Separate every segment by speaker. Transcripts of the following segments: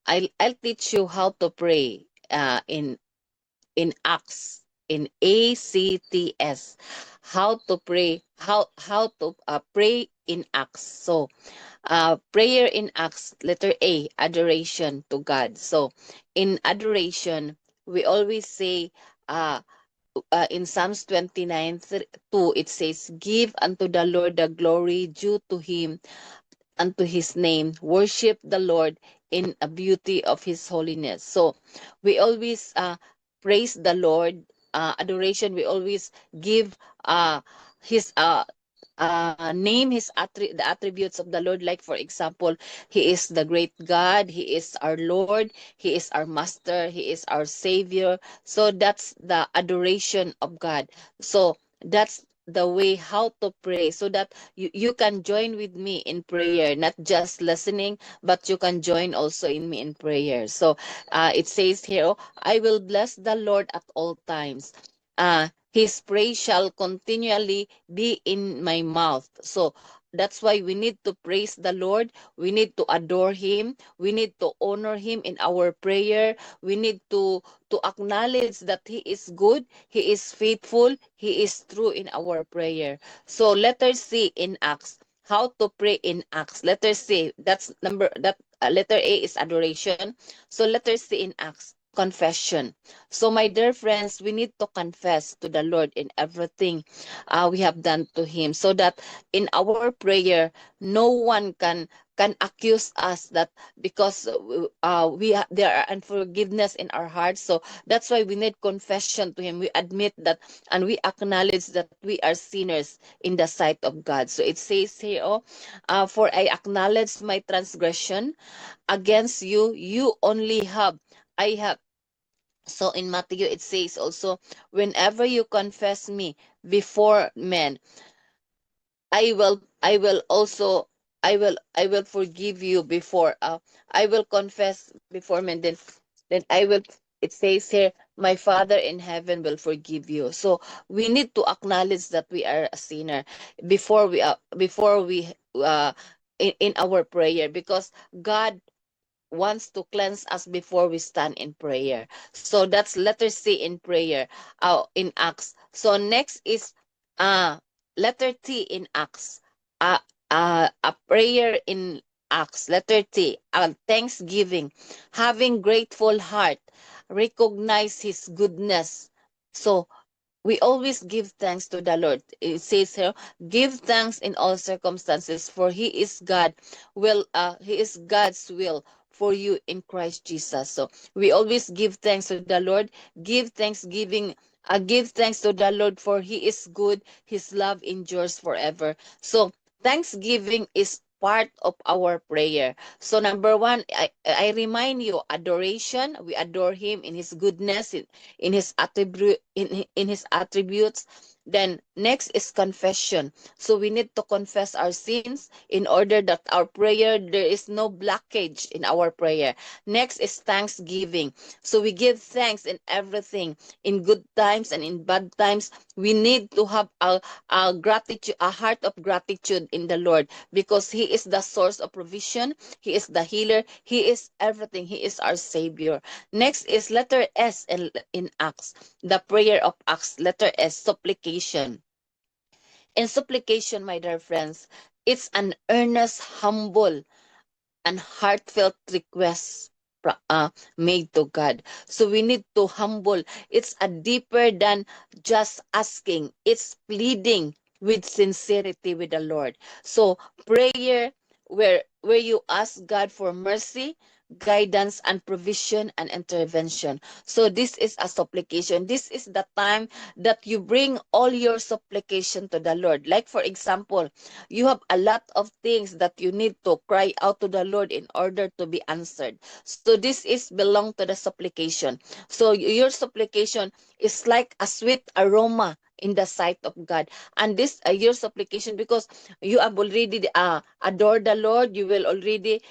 Speaker 1: I'll teach you how to pray in Acts, in ACTS, how to pray, how to pray in Acts. So prayer in Acts, letter A, adoration to God. So in adoration, we always say, uh, in Psalms 29 2, it says, give unto the Lord the glory due to him, unto his name. Worship the Lord in a beauty of his holiness. So we always praise the Lord. Adoration, we always give his name his the attributes of the Lord. Like for example, he is the great God, he is our Lord, he is our master, he is our savior. So that's the adoration of God. So that's the way how to pray, so that you can join with me in prayer, not just listening, but you can join also in me in prayer. So it says here, oh, I will bless the Lord at all times. His praise shall continually be in my mouth. So that's why we need to praise the Lord. We need to adore him. We need to honor him in our prayer. We need to acknowledge that he is good, he is faithful, he is true in our prayer. So letter C in Acts. How to pray in Acts. Letter C, that's number that letter A is adoration. So letter C in Acts, confession. So my dear friends, we need to confess to the Lord in everything we have done to him, so that in our prayer no one can accuse us that because there are unforgiveness in our hearts. So that's why we need confession to him. We admit that and we acknowledge that we are sinners in the sight of God. So it says here, oh, for I acknowledge my transgression against you, you only have, I have. So in Matthew it says also, whenever you confess me before men, I will also, I will forgive you before I will confess before men, then I will, it says here, my Father in heaven will forgive you. So we need to acknowledge that we are a sinner before we in our prayer, because God wants to cleanse us before we stand in prayer. So that's letter C in prayer, in Acts. So next is uh letter T in Acts. Uh, a prayer in Acts. Letter T, thanksgiving, having grateful heart, recognize his goodness. So we always give thanks to the Lord. It says here, give thanks in all circumstances, for he is God's will for you in Christ Jesus. So we always give thanks to the Lord, give thanksgiving, give thanks to the Lord, for he is good, his love endures forever. So thanksgiving is part of our prayer. So number one, I remind you, adoration, we adore him in his goodness, in his attribute, in his attributes. Then next is confession. So we need to confess our sins in order that our prayer, there is no blockage in our prayer. Next is thanksgiving. So we give thanks in everything, in good times and in bad times. We need to have a gratitude, a heart of gratitude in the Lord, because he is the source of provision, he is the healer, he is everything, he is our savior. Next is letter S in Acts, the prayer of Acts, letter S, supplication. In supplication, my dear friends, it's an earnest, humble, and heartfelt request made to God. So we need to humble. It's a deeper than just asking. It's pleading with sincerity with the Lord. So prayer where you ask God for mercy, guidance and provision and intervention. So this is a supplication. This is the time that you bring all your supplication to the Lord. Like for example, you have a lot of things that you need to cry out to the Lord in order to be answered. So this is belong to the supplication. So your supplication is like a sweet aroma in the sight of God. And this your supplication, because you have already adored the Lord, you will already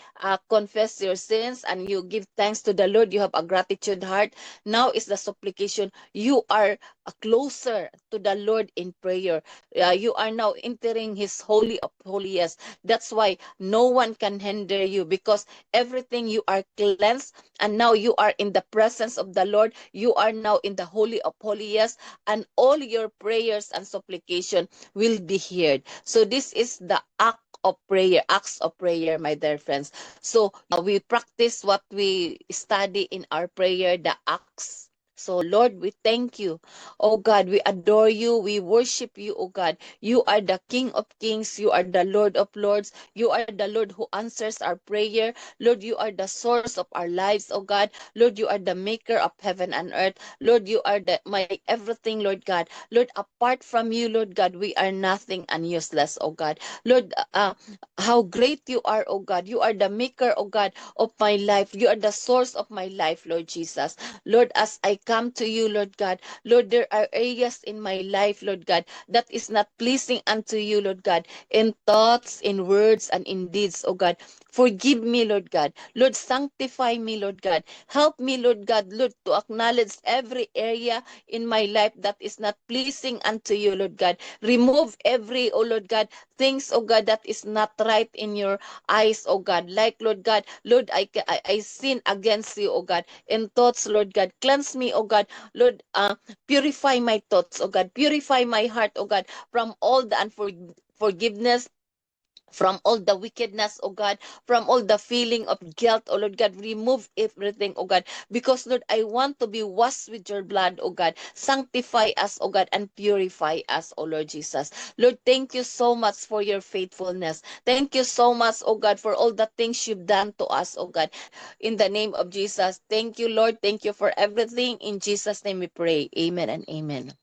Speaker 1: confess your sins and you give thanks to the Lord, you have a gratitude heart. Now is the supplication. You are closer to the Lord in prayer. You are now entering His holy of holiest. That's why no one can hinder you, because everything you are cleansed, and now you are in the presence of the Lord. You are now in the holy of holiest, and all your prayers and supplication will be heard. So this is the acts of prayer, my dear friends. So we practice what we study in our prayer, the acts. So Lord, we thank you. Oh God, we adore you. We worship you, oh God. You are the King of kings. You are the Lord of lords. You are the Lord who answers our prayer. Lord, you are the source of our lives, oh God. Lord, you are the maker of heaven and earth. Lord, you are my everything, Lord God. Lord, apart from you, Lord God, we are nothing and useless, oh God. Lord, how great you are, oh God. You are the maker, oh God, of my life. You are the source of my life, Lord Jesus. Lord, as I come to you, Lord God, Lord, there are areas in my life, Lord God, that is not pleasing unto you, Lord God, in thoughts, in words, and in deeds, oh God. Forgive me, Lord God. Lord, sanctify me, Lord God. Help me, Lord God, Lord, to acknowledge every area in my life that is not pleasing unto you, Lord God. Remove every, oh Lord God, things, oh God, that is not right in your eyes, oh God. Like, Lord God, Lord, I sin against you, oh God, in thoughts, Lord God. Cleanse me, oh God. Lord, purify my thoughts, oh God. Purify my heart, oh God, from all the unforgiveness, from all the wickedness, oh God, from all the feeling of guilt, oh Lord God. Remove everything, oh God, because Lord, I want to be washed with your blood, oh God. Sanctify us, oh God, and purify us, oh Lord Jesus. Lord, thank you so much for your faithfulness. Thank you so much, oh God, for all the things you've done to us, oh God. In the name of Jesus, thank you, Lord. Thank you for everything. In Jesus' name we pray. Amen and amen.